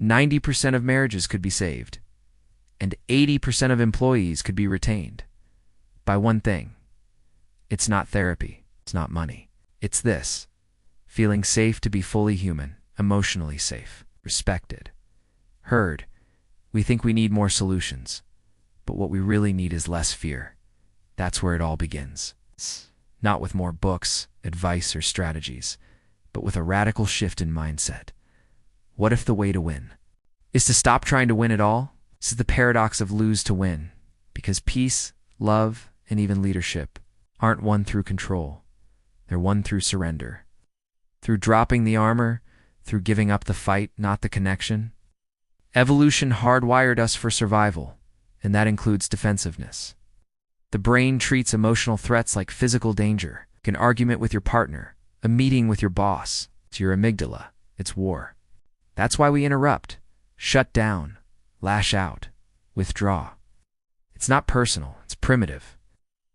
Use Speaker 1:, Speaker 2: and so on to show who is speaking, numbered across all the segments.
Speaker 1: 90% of marriages could be saved, and 80% of employees could be retained by one thing. It's not therapy. It's not money. It's this: feeling safe to be fully human, emotionally safe, respected, heard. We think we need more solutions, but what we really need is less fear. That's where it all begins. Not with more books, advice, or strategies, but with a radical shift in mindset. What if the way to win is to stop trying to win it all? This is the paradox of lose to win, because peace, love, and even leadership aren't won through control. They're won through surrender. Through dropping the armor, through giving up the fight, not the connection. Evolution hardwired us for survival, and that includes defensiveness. The brain treats emotional threats like physical danger. An argument with your partner, a meeting with your boss. It's your amygdala. It's war. That's why we interrupt, shut down, lash out, withdraw. It's not personal, it's primitive.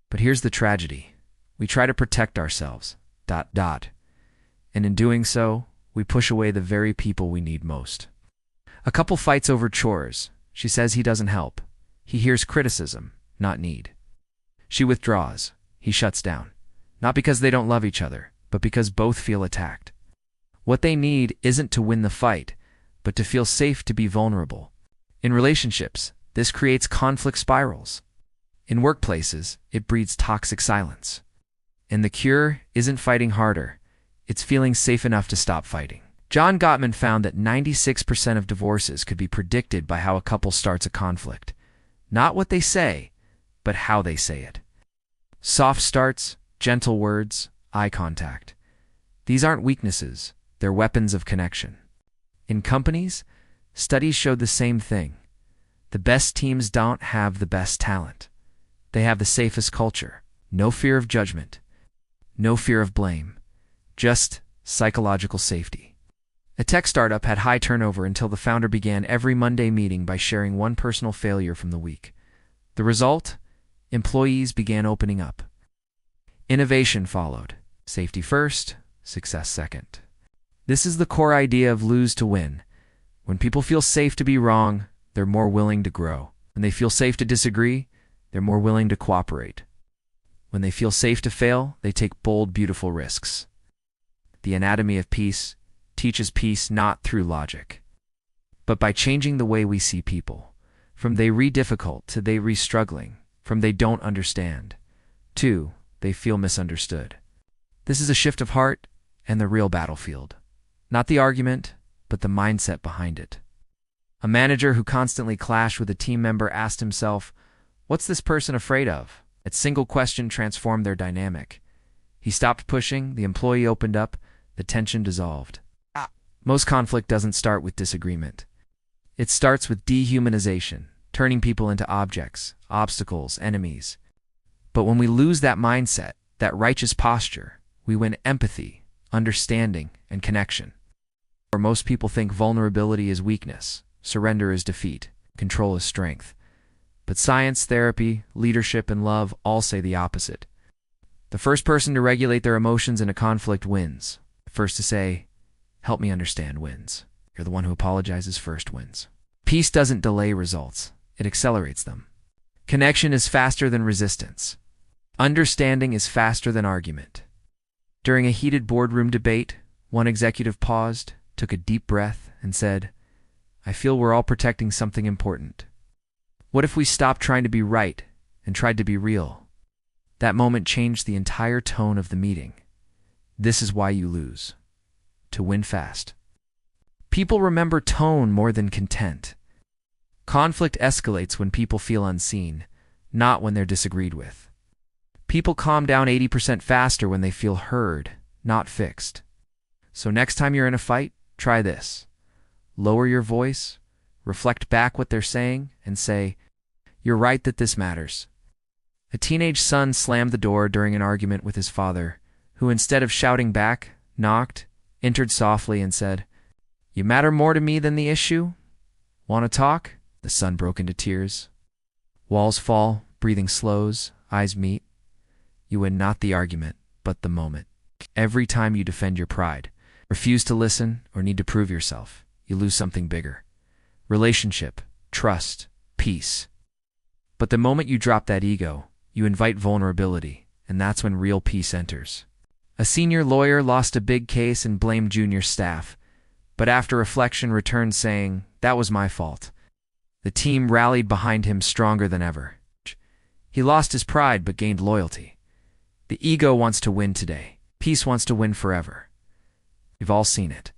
Speaker 1: But here's the tragedy. We try to protect ourselves, and in doing so, we push away the very people we need most. A couple fights over chores. She says he doesn't help. He hears criticism, not need. She withdraws. He shuts down. Not because they don't love each other, but because both feel attacked. What they need isn't to win the fight, but to feel safe to be vulnerable. In relationships, this creates conflict spirals. In workplaces, it breeds toxic silence. And the cure isn't fighting harder. It's feeling safe enough to stop fighting. John Gottman found that 96% of divorces could be predicted by how a couple starts a conflict. Not what they say, but how they say it. Soft starts, gentle words, eye contact. These aren't weaknesses, they're weapons of connection. In companies, studies showed the same thing. The best teams don't have the best talent. They have the safest culture. No fear of judgment. No fear of blame. Just psychological safety. A tech startup had high turnover until the founder began every Monday meeting by sharing one personal failure from the week. The result? Employees began opening up. Innovation followed. Safety first, success second. This is the core idea of lose to win. When people feel safe to be wrong, they're more willing to grow. When they feel safe to disagree, they're more willing to cooperate. When they feel safe to fail, they take bold, beautiful risks. The anatomy of peace teaches peace not through logic, but by changing the way we see people. From they read difficult to they read struggling. From they don't understand to they feel misunderstood. This is a shift of heart and the real battlefield. Not the argument, but the mindset behind it. A manager who constantly clashed with a team member asked himself, "What's this person afraid of?" That single question transformed their dynamic. He stopped pushing, the employee opened up, the tension dissolved. Most conflict doesn't start with disagreement. It starts with dehumanization, turning people into objects, obstacles, enemies. But when we lose that mindset, that righteous posture, we win empathy, understanding, and connection. Or most people think vulnerability is weakness, surrender is defeat, control is strength. But science, therapy, leadership, and love all say the opposite. The first person to regulate their emotions in a conflict wins. The first to say, "Help me understand," wins. You're the one who apologizes first wins. Peace doesn't delay results. It accelerates them. Connection is faster than resistance. Understanding is faster than argument. During a heated boardroom debate, one executive paused, took a deep breath, and said, "I feel we're all protecting something important. What if we stopped trying to be right and tried to be real?" That moment changed the entire tone of the meeting. This is why you lose. To win fast. People remember tone more than content. Conflict escalates when people feel unseen, not when they're disagreed with. People calm down 80% faster when they feel heard, not fixed. So next time you're in a fight, try this. Lower your voice, reflect back what they're saying, and say, "You're right that this matters." A teenage son slammed the door during an argument with his father, who instead of shouting back, knocked, entered softly and said, "You matter more to me than the issue? Want to talk?" The son broke into tears. Walls fall, breathing slows, eyes meet. You win not the argument, but the moment. Every time you defend your pride, refuse to listen, or need to prove yourself, you lose something bigger. relationship, trust, peace. But the moment you drop that ego, you invite vulnerability, and that's when real peace enters. A senior lawyer lost a big case and blamed junior staff, but after reflection returned saying, "That was my fault." The team rallied behind him stronger than ever. He lost his pride but gained loyalty. The ego wants to win today. Peace wants to win forever. We've all seen it.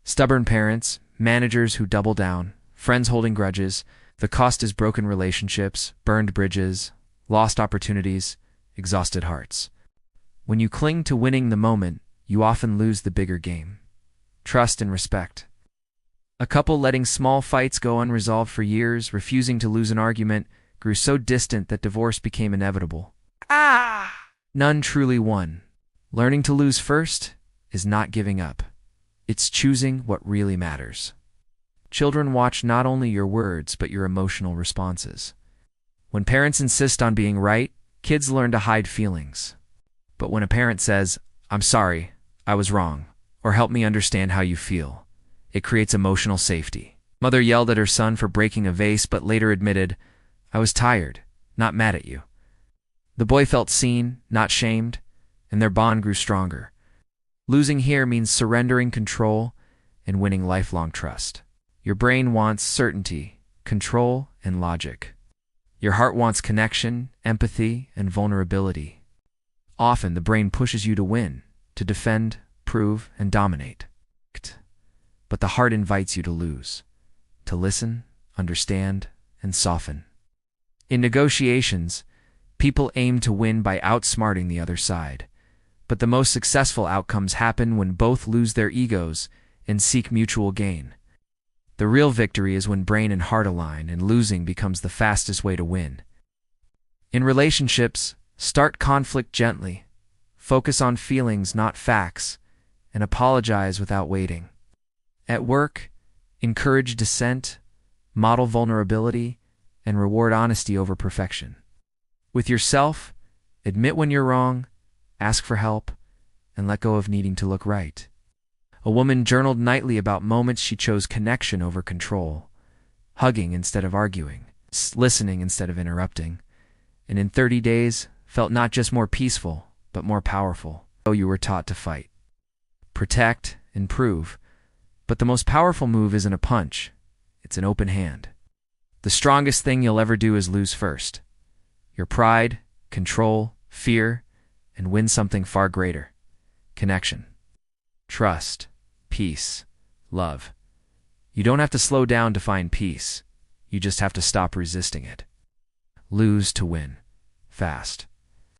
Speaker 1: Stubborn parents, managers who double down, friends holding grudges. The cost is broken relationships, burned bridges, lost opportunities, exhausted hearts. When you cling to winning the moment, you often lose the bigger game. Trust and respect. A couple letting small fights go unresolved for years, refusing to lose an argument, grew so distant that divorce became inevitable. None truly won. Learning to lose first is not giving up. It's choosing what really matters. Children watch not only your words but your emotional responses. When parents insist on being right, kids learn to hide feelings. But when a parent says, "I'm sorry, I was wrong," or "help me understand how you feel," it creates emotional safety. Mother yelled at her son for breaking a vase but later admitted, "I was tired, not mad at you." The boy felt seen, not shamed, and their bond grew stronger. Losing here means surrendering control and winning lifelong trust. Your brain wants certainty, control, and logic. Your heart wants connection, empathy, and vulnerability. Often the brain pushes you to win, to defend, prove, and dominate. But the heart invites you to lose, to listen, understand, and soften. In negotiations, people aim to win by outsmarting the other side. But the most successful outcomes happen when both lose their egos and seek mutual gain. The real victory is when brain and heart align and losing becomes the fastest way to win. In relationships, start conflict gently. Focus on feelings, not facts, and apologize without waiting. At work, encourage dissent, model vulnerability, and reward honesty over perfection. With yourself, admit when you're wrong, ask for help, and let go of needing to look right. A woman journaled nightly about moments she chose connection over control, hugging instead of arguing, listening instead of interrupting, and in 30 days felt not just more peaceful, but more powerful. So you were taught to fight, protect, and prove, but the most powerful move isn't a punch, it's an open hand. The strongest thing you'll ever do is lose first. Your pride, control, fear, and win something far greater. Connection, trust, peace, love. You don't have to slow down to find peace. You just have to stop resisting it. Lose to win. Fast.